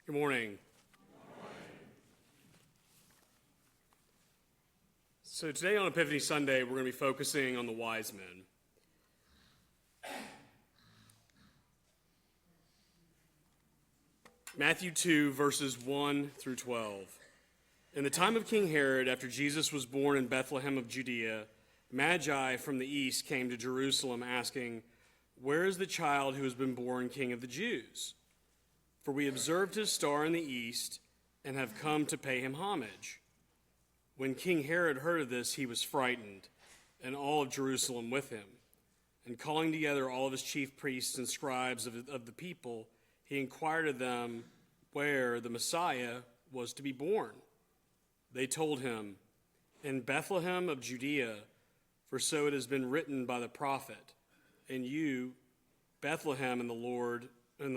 Good morning. So today on Epiphany Sunday, we're going to be focusing on the Wisemen. Matthew 2, verses 1 through 12. In the time of King Herod, after Jesus was born in Bethlehem of Judea, Magi from the east came to Jerusalem asking, "Where is the child who has been born King of the Jews? For we observed his star in the east and have come to pay him homage." When King Herod heard of this, he was frightened, and all of Jerusalem with him. And calling together all of his chief priests and scribes of the people, he inquired of them where the Messiah was to be born. They told him, "In Bethlehem of Judea, for so it has been written by the prophet, and you, Bethlehem in the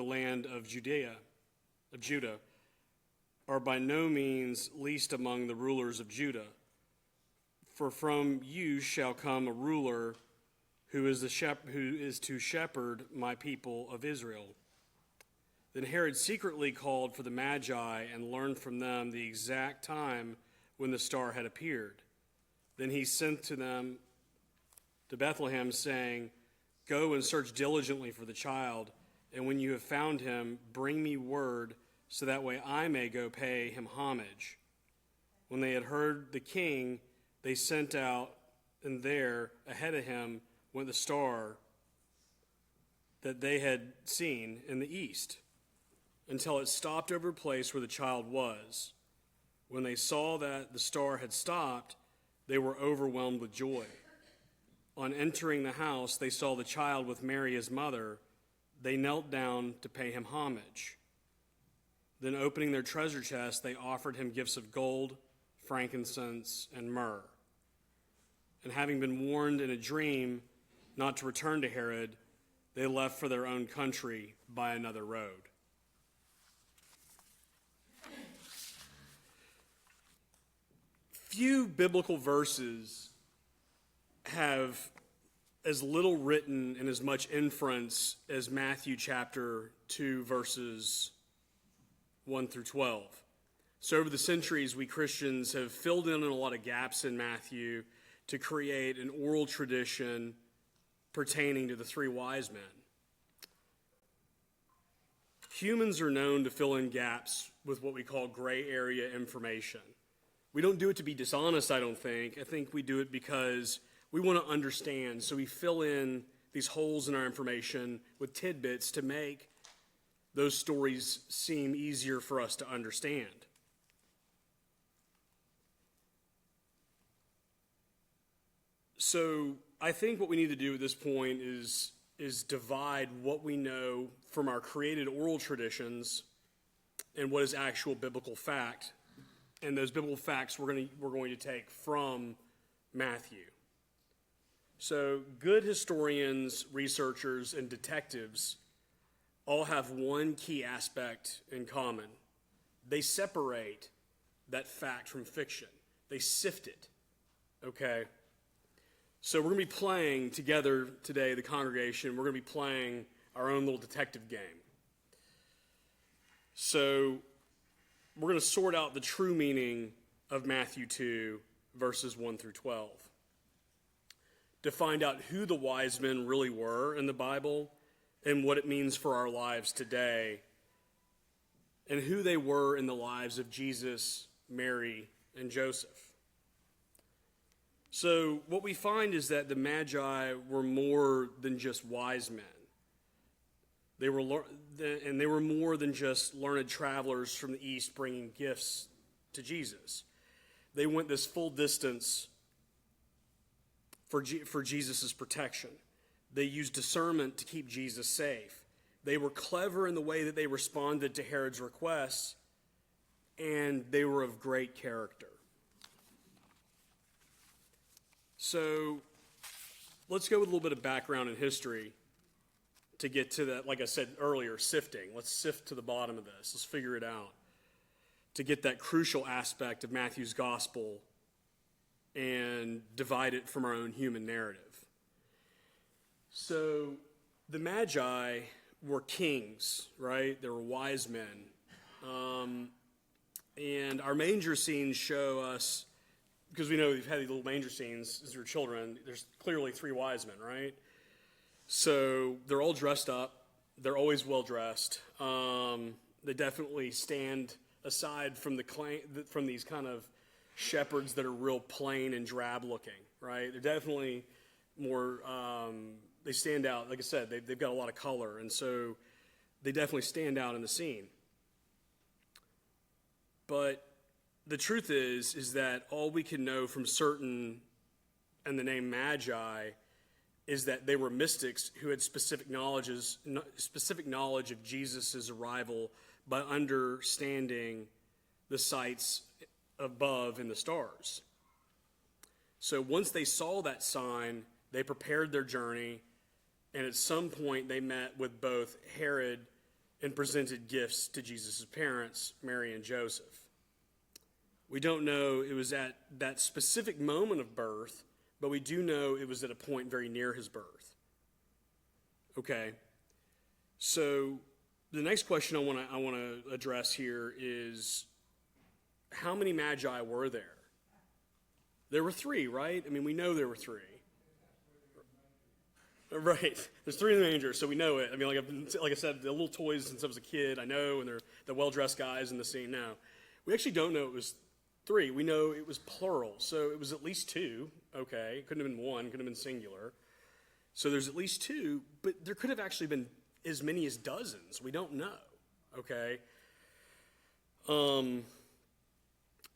land of Judah, are by no means least among the rulers of Judah. For from you shall come a ruler who is to shepherd my people of Israel." Then Herod secretly called for the Magi and learned from them the exact time when the star had appeared. Then he sent to them to Bethlehem, saying, "Go and search diligently for the child, and when you have found him, bring me word, so that way I may go pay him homage." When they had heard the king, they sent out, and there, ahead of him, went the star that they had seen in the east, until it stopped over a place where the child was. When they saw that the star had stopped, they were overwhelmed with joy. On entering the house, they saw the child with Mary his mother. They knelt down to pay him homage. Then opening their treasure chest, they offered him gifts of gold, frankincense, and myrrh. And having been warned in a dream not to return to Herod, they left for their own country by another road. Few biblical verses have as little written and as much inference as Matthew chapter 2, verses 1 through 12. So over the centuries, we Christians have filled in a lot of gaps in Matthew to create an oral tradition pertaining to the three wise men. Humans are known to fill in gaps with what we call gray area information. We don't do it to be dishonest, I don't think. I think we do it because we want to understand. So we fill in these holes in our information with tidbits to make those stories seem easier for us to understand. So I think what we need to do at this point is divide what we know from our created oral traditions and what is actual biblical fact. And those biblical facts we're going to take from Matthew. So good historians, researchers, and detectives all have one key aspect in common. They separate that fact from fiction. They sift it, okay? So we're going to be playing together today, the congregation. We're going to be playing our own little detective game. So we're going to sort out the true meaning of Matthew 2, verses 1 through 12. To find out who the wise men really were in the Bible and what it means for our lives today, and who they were in the lives of Jesus, Mary, and Joseph. So what we find is that the Magi were more than just wise men. They were more than just learned travelers from the east bringing gifts to Jesus. They went this full distance for Jesus' protection. They used discernment to keep Jesus safe. They were clever in the way that they responded to Herod's requests, and they were of great character. So let's go with a little bit of background and history to get to that, like I said earlier, sifting. Let's sift to the bottom of this. Let's figure it out to get that crucial aspect of Matthew's gospel and divide it from our own human narrative. So the Magi were kings, right? They were wise men. And our manger scenes show us, because we know we've had these little manger scenes as we're children, there's clearly 3 wise men, right? So they're all dressed up. They're always well dressed. They definitely stand aside from from these kind of shepherds that are real plain and drab looking, right? They're definitely more, they stand out. Like I said, they've got a lot of color, and so they definitely stand out in the scene. But the truth is that all we can know from certain, and the name Magi, is that they were mystics who had specific knowledge of Jesus' arrival by understanding the sights above in the stars. So once they saw that sign, they prepared their journey, and at some point they met with both Herod and presented gifts to Jesus' parents, Mary and Joseph. We don't know it was at that specific moment of birth, but we do know it was at a point very near his birth. Okay, so the next question I want to address here is, how many magi were there? There were 3, right? I mean, we know there were 3. Right. There's 3 in the manger, so we know it. I mean, like I said, the little toys since I was a kid, I know, and they're the well-dressed guys in the scene now. We actually don't know it was 3. We know it was plural, so it was at least 2. Okay, it couldn't have been 1, couldn't have been singular. So there's at least 2, but there could have actually been as many as dozens. We don't know. Okay.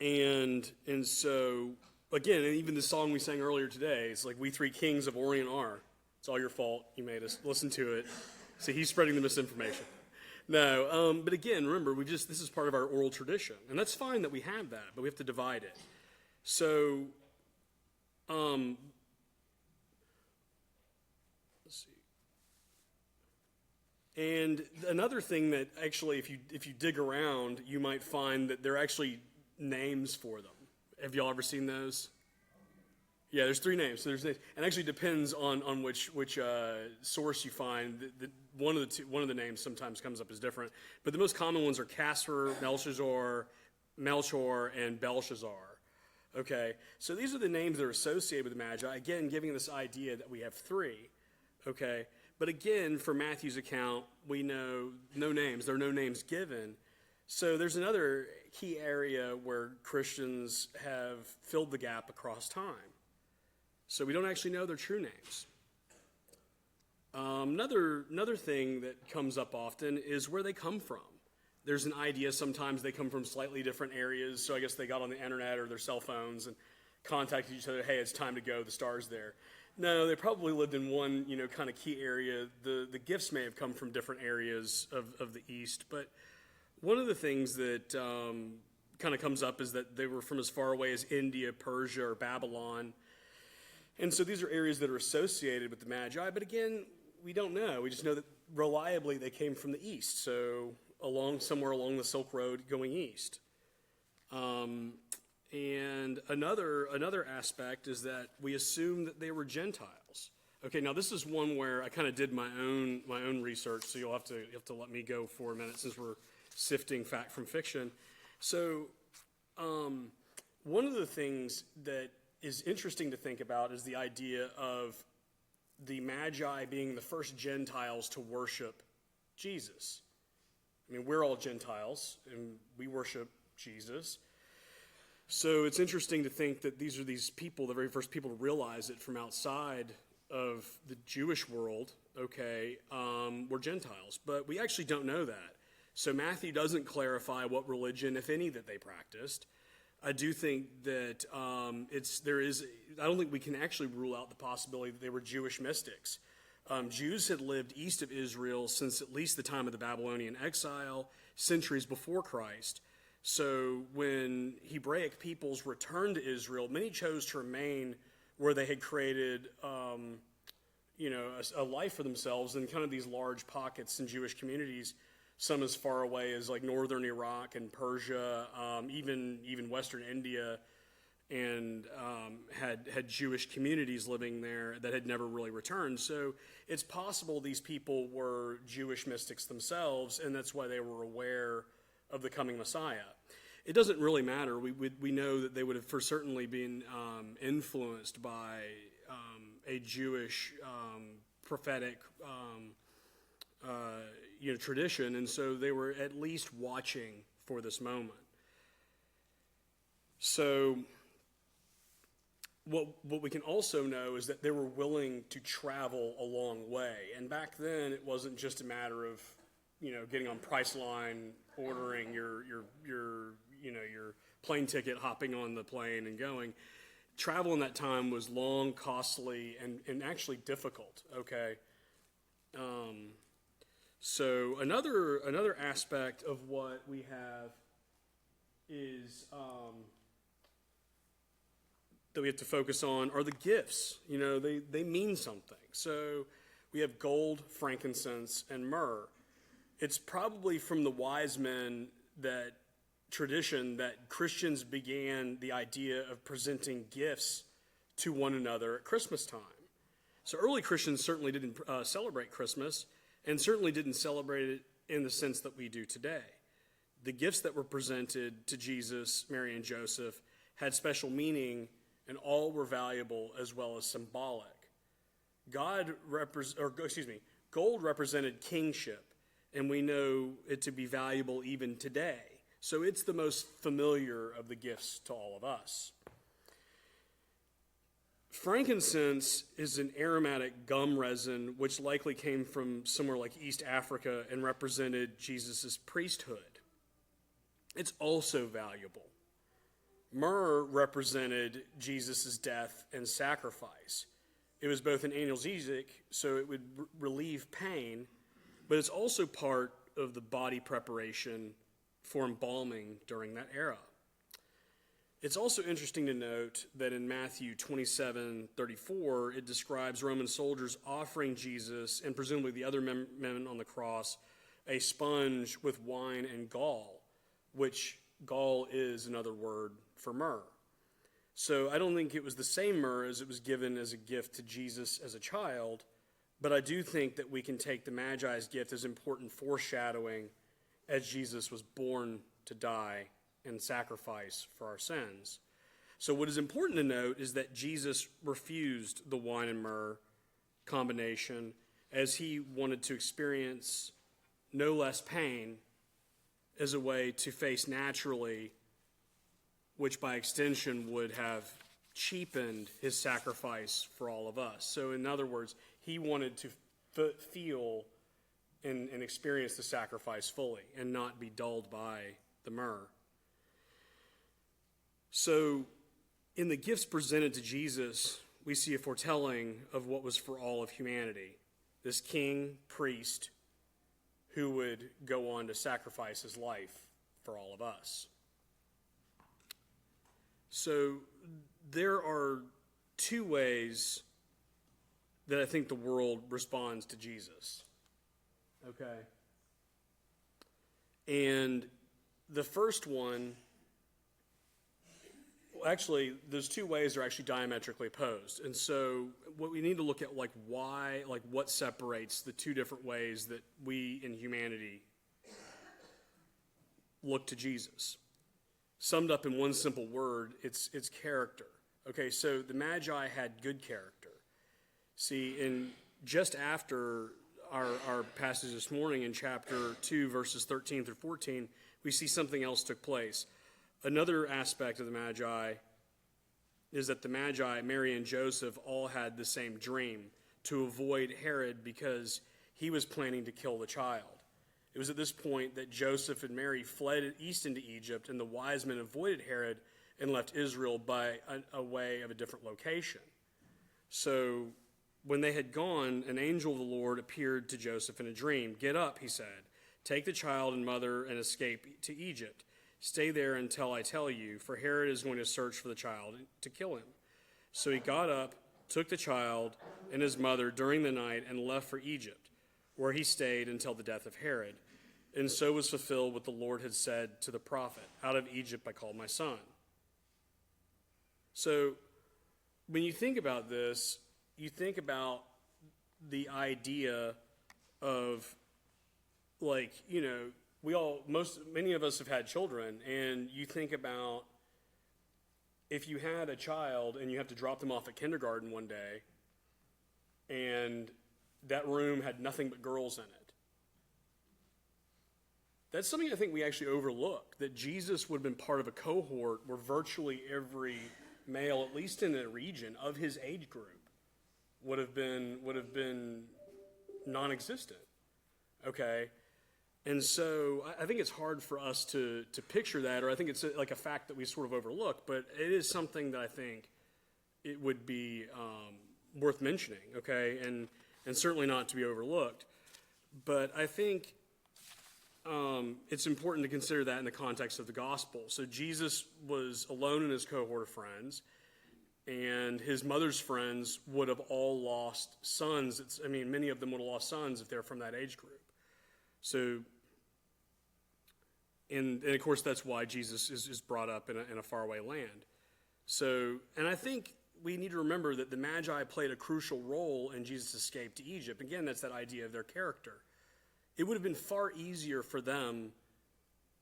And so again, and even the song we sang earlier today, it's like, "We 3 kings of Orient are." It's all your fault. You made us listen to it. See, he's spreading the misinformation. No, but again, remember, this is part of our oral tradition, and that's fine that we have that, but we have to divide it. So, let's see. And another thing that actually, if you dig around, you might find that there are actually names for them. Have y'all ever seen those? Yeah, there's 3 names. So there's names, and actually depends on which source you find. One of the names sometimes comes up as different, but the most common ones are Casper, Melchior, and Belshazzar. Okay, so these are the names that are associated with the Magi. Again, giving this idea that we have 3. Okay, but again, for Matthew's account, we know no names. There are no names given. So there's another key area where Christians have filled the gap across time. So we don't actually know their true names. Another thing that comes up often is where they come from. There's an idea sometimes they come from slightly different areas, so I guess they got on the internet or their cell phones and contacted each other, "Hey, it's time to go, the star's there." No, they probably lived in one, kind of key area. The gifts may have come from different areas of the East, but one of the things that kind of comes up is that they were from as far away as India, Persia, or Babylon. And so these are areas that are associated with the Magi, but again, we don't know. We just know that reliably they came from the east, so somewhere along the Silk Road going east. And another aspect is that we assume that they were Gentiles. Okay, now this is one where I kind of did my own research, so you'll have to let me go for a minute since we're sifting fact from fiction. So one of the things that is interesting to think about is the idea of the Magi being the first Gentiles to worship Jesus. I mean, we're all Gentiles, and we worship Jesus. So it's interesting to think that these people, the very first people to realize it from outside of the Jewish world, okay, were Gentiles. But we actually don't know that. So Matthew doesn't clarify what religion, if any, that they practiced. I do think that I don't think we can actually rule out the possibility that they were Jewish mystics. Jews had lived east of Israel since at least the time of the Babylonian exile, centuries before Christ. So when Hebraic peoples returned to Israel, many chose to remain where they had created a life for themselves in kind of these large pockets in Jewish communities, some as far away as like northern Iraq and Persia, even western India, and had Jewish communities living there that had never really returned. So it's possible these people were Jewish mystics themselves, and that's why they were aware of the coming Messiah. It doesn't really matter. We know that they would have for certainly been influenced by a Jewish prophetic tradition, and so they were at least watching for this moment. So what we can also know is that they were willing to travel a long way, and back then it wasn't just a matter of getting on Priceline, ordering your plane ticket, hopping on the plane and going. Travel in that time was long, costly, and actually difficult. Okay. So another aspect of what we have is that we have to focus on are the gifts. They mean something. So we have gold, frankincense, and myrrh. It's probably from the Wisemen that tradition that Christians began the idea of presenting gifts to one another at Christmas time. So early Christians certainly didn't celebrate Christmas, and certainly didn't celebrate it in the sense that we do today. The gifts that were presented to Jesus, Mary, and Joseph had special meaning, and all were valuable as well as symbolic. Gold represented kingship, and we know it to be valuable even today. So it's the most familiar of the gifts to all of us. Frankincense is an aromatic gum resin which likely came from somewhere like East Africa and represented Jesus' priesthood. It's also valuable. Myrrh represented Jesus' death and sacrifice. It was both an analgesic, so it would relieve pain, but it's also part of the body preparation for embalming during that era. It's also interesting to note that in Matthew 27:34, it describes Roman soldiers offering Jesus and presumably the other men on the cross a sponge with wine and gall, which gall is another word for myrrh. So I don't think it was the same myrrh as it was given as a gift to Jesus as a child, but I do think that we can take the Magi's gift as important foreshadowing as Jesus was born to die and sacrifice for our sins. So what is important to note is that Jesus refused the wine and myrrh combination as he wanted to experience no less pain as a way to face naturally, which by extension would have cheapened his sacrifice for all of us. So in other words, he wanted to feel and experience the sacrifice fully and not be dulled by the myrrh. So in the gifts presented to Jesus, we see a foretelling of what was for all of humanity. This king, priest, who would go on to sacrifice his life for all of us. So there are two ways that I think the world responds to Jesus. Okay? And the first one, actually, those two ways are actually diametrically opposed. And so what we need to look at, what separates the two different ways that we in humanity look to Jesus. Summed up in one simple word, it's character. Okay, so the Magi had good character. See, just after our passage this morning in chapter 2, verses 13 through 14, we see something else took place. Another aspect of the Magi is that the Magi, Mary and Joseph, all had the same dream, to avoid Herod because he was planning to kill the child. It was at this point that Joseph and Mary fled east into Egypt, and the wise men avoided Herod and left Israel by a way of a different location. So when they had gone, an angel of the Lord appeared to Joseph in a dream. "Get up," he said, "take the child and mother and escape to Egypt. Stay there until I tell you, for Herod is going to search for the child to kill him." So he got up, took the child and his mother during the night, and left for Egypt, where he stayed until the death of Herod. And so was fulfilled what the Lord had said to the prophet, "Out of Egypt I called my son." So when you think about this, you think about the idea of, many of us have had children, and you think about if you had a child and you have to drop them off at kindergarten one day, and that room had nothing but girls in it. That's something I think we actually overlook, that Jesus would have been part of a cohort where virtually every male, at least in a region of his age group, would have been non-existent. Okay? And so I think it's hard for us to picture that, or I think it's like a fact that we sort of overlook, but it is something that I think it would be worth mentioning, okay, and certainly not to be overlooked. But I think it's important to consider that in the context of the gospel. So Jesus was alone in his cohort of friends, and his mother's friends would have all lost sons. Many of them would have lost sons if they're from that age group. So, and of course, that's why Jesus is brought up in a faraway land. So, and I think we need to remember that the Magi played a crucial role in Jesus' escape to Egypt. Again, that's that idea of their character. It would have been far easier for them,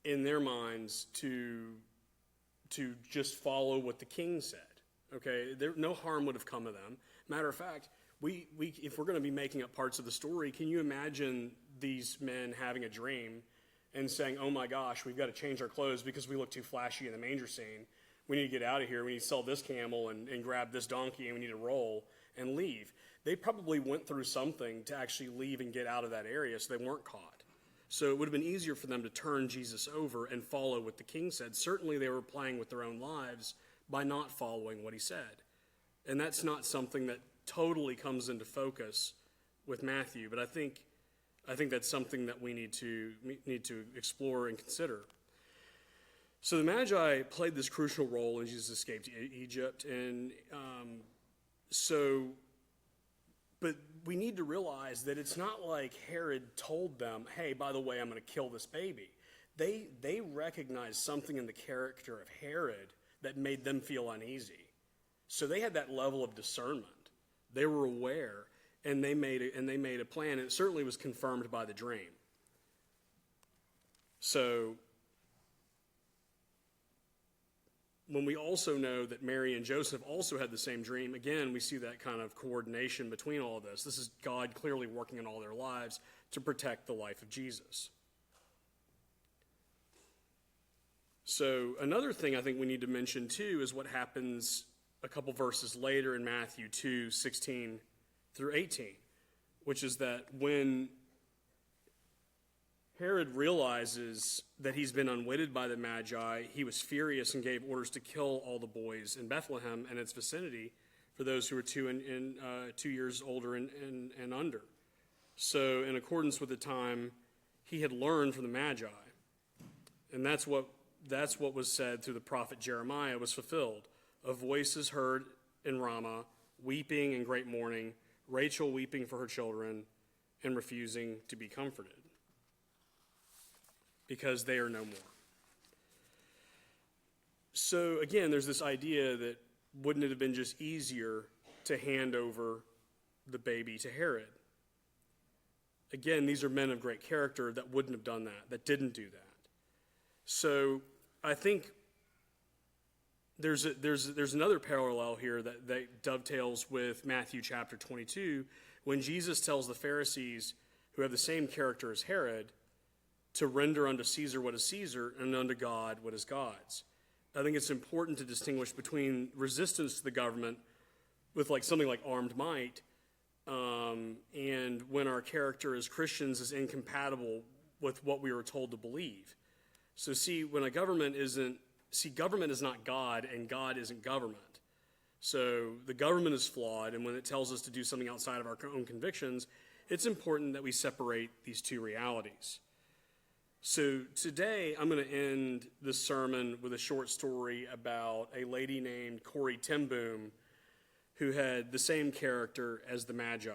in their minds, to just follow what the king said. Okay, no harm would have come of them. Matter of fact, we if we're going to be making up parts of the story, can you imagine these men having a dream and saying, "Oh my gosh, we've got to change our clothes because we look too flashy in the manger scene. We need to get out of here. We need to sell this camel and grab this donkey, and we need to roll and leave." They probably went through something to actually leave and get out of that area so they weren't caught. So it would have been easier for them to turn Jesus over and follow what the king said. Certainly they were playing with their own lives by not following what he said. And that's not something that totally comes into focus with Matthew, but I think that's something that we need to explore and consider. So the Magi played this crucial role in Jesus' escape to Egypt, and but we need to realize that it's not like Herod told them, "Hey, by the way, I'm going to kill this baby." They recognized something in the character of Herod that made them feel uneasy. So they had that level of discernment. They were aware, and they made a plan, and it certainly was confirmed by the dream. So when we also know that Mary and Joseph also had the same dream, again, we see that kind of coordination between all of this. This is God clearly working in all their lives to protect the life of Jesus. So another thing I think we need to mention too is what happens a couple verses later in Matthew 2:16 through 18, which is that when Herod realizes that he's been unwitted by the Magi, he was furious and gave orders to kill all the boys in Bethlehem and its vicinity for those who were 2 years older and under. So in accordance with the time he had learned from the Magi, and that's what was said through the prophet Jeremiah was fulfilled. A voice is heard in Ramah, weeping in great mourning, Rachel weeping for her children and refusing to be comforted, because they are no more. So again, there's this idea that wouldn't it have been just easier to hand over the baby to Herod? Again, these are men of great character that wouldn't have done that didn't do that. So I think there's another parallel here that dovetails with Matthew chapter 22, when Jesus tells the Pharisees, who have the same character as Herod, to render unto Caesar what is Caesar and unto God what is God's. I think it's important to distinguish between resistance to the government with something like armed might, and when our character as Christians is incompatible with what we were told to believe. So when government is not God, and God isn't government. So the government is flawed, and when it tells us to do something outside of our own convictions, it's important that we separate these two realities. So today I'm going to end this sermon with a short story about a lady named Corrie ten Boom, who had the same character as the Magi.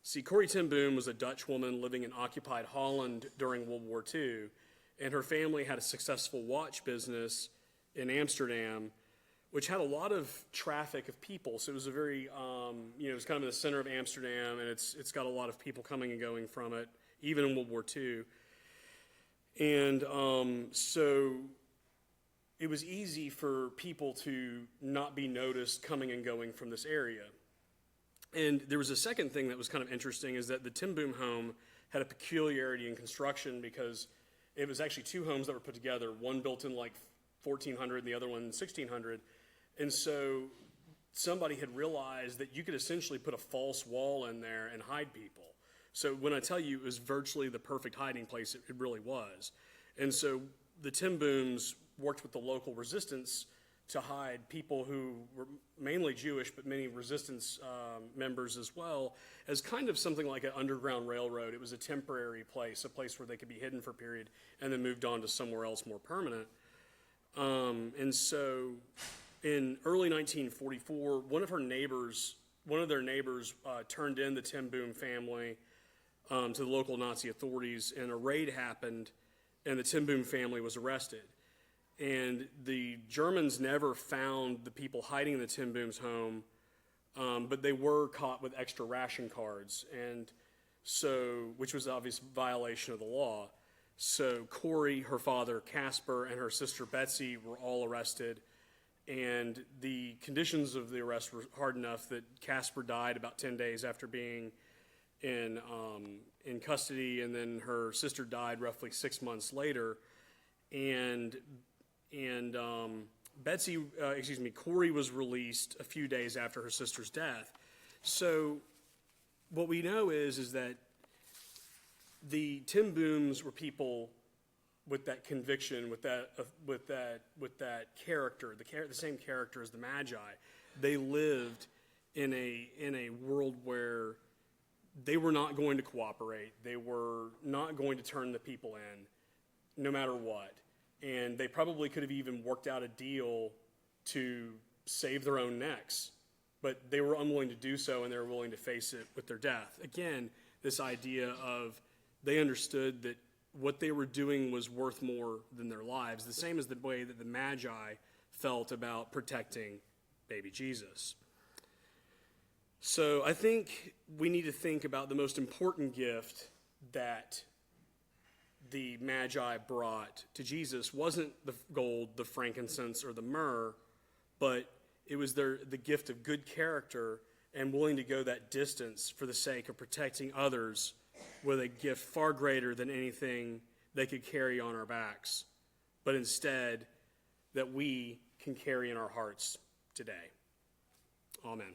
See, Corrie ten Boom was a Dutch woman living in occupied Holland during World War II, and her family had a successful watch business in Amsterdam, which had a lot of traffic of people. So it was a very, it was kind of in the center of Amsterdam, and it's got a lot of people coming and going from it, even in World War II. And so it was easy for people to not be noticed coming and going from this area. And there was a second thing that was kind of interesting, is that the Tim Boom home had a peculiarity in construction, because it was actually two homes that were put together, one built in like 1400 and the other one 1600. And so somebody had realized that you could essentially put a false wall in there and hide people. So when I tell you it was virtually the perfect hiding place, it really was. And so the Tim Booms worked with the local resistance to hide people who were mainly Jewish, but many resistance members as well, as kind of something like an underground railroad. It was a temporary place, a place where they could be hidden for a period and then moved on to somewhere else more permanent. And so in early 1944, one of their neighbors turned in the Tim Boom family to the local Nazi authorities, and a raid happened, and the Tim Boom family was arrested. And the Germans never found the people hiding in the Tim Boom's home, but they were caught with extra ration cards, and so, which was an obvious violation of the law. So Corey, her father Casper, and her sister Betsy were all arrested, and the conditions of the arrest were hard enough that Casper died about 10 days after being in custody, and then her sister died roughly 6 months later, and Corey was released a few days after her sister's death. So what we know is that the Tim Booms were people with that conviction, with that character, the same character as the Magi. They lived in a world where they were not going to cooperate. They were not going to turn the people in, no matter what. And they probably could have even worked out a deal to save their own necks. But they were unwilling to do so, and they were willing to face it with their death. Again, this idea of they understood that what they were doing was worth more than their lives, the same as the way that the Magi felt about protecting baby Jesus. So I think we need to think about the most important gift that the Magi brought to Jesus wasn't the gold, the frankincense, or the myrrh, but it was the gift of good character and willing to go that distance for the sake of protecting others with a gift far greater than anything they could carry on our backs, but instead that we can carry in our hearts today. Amen.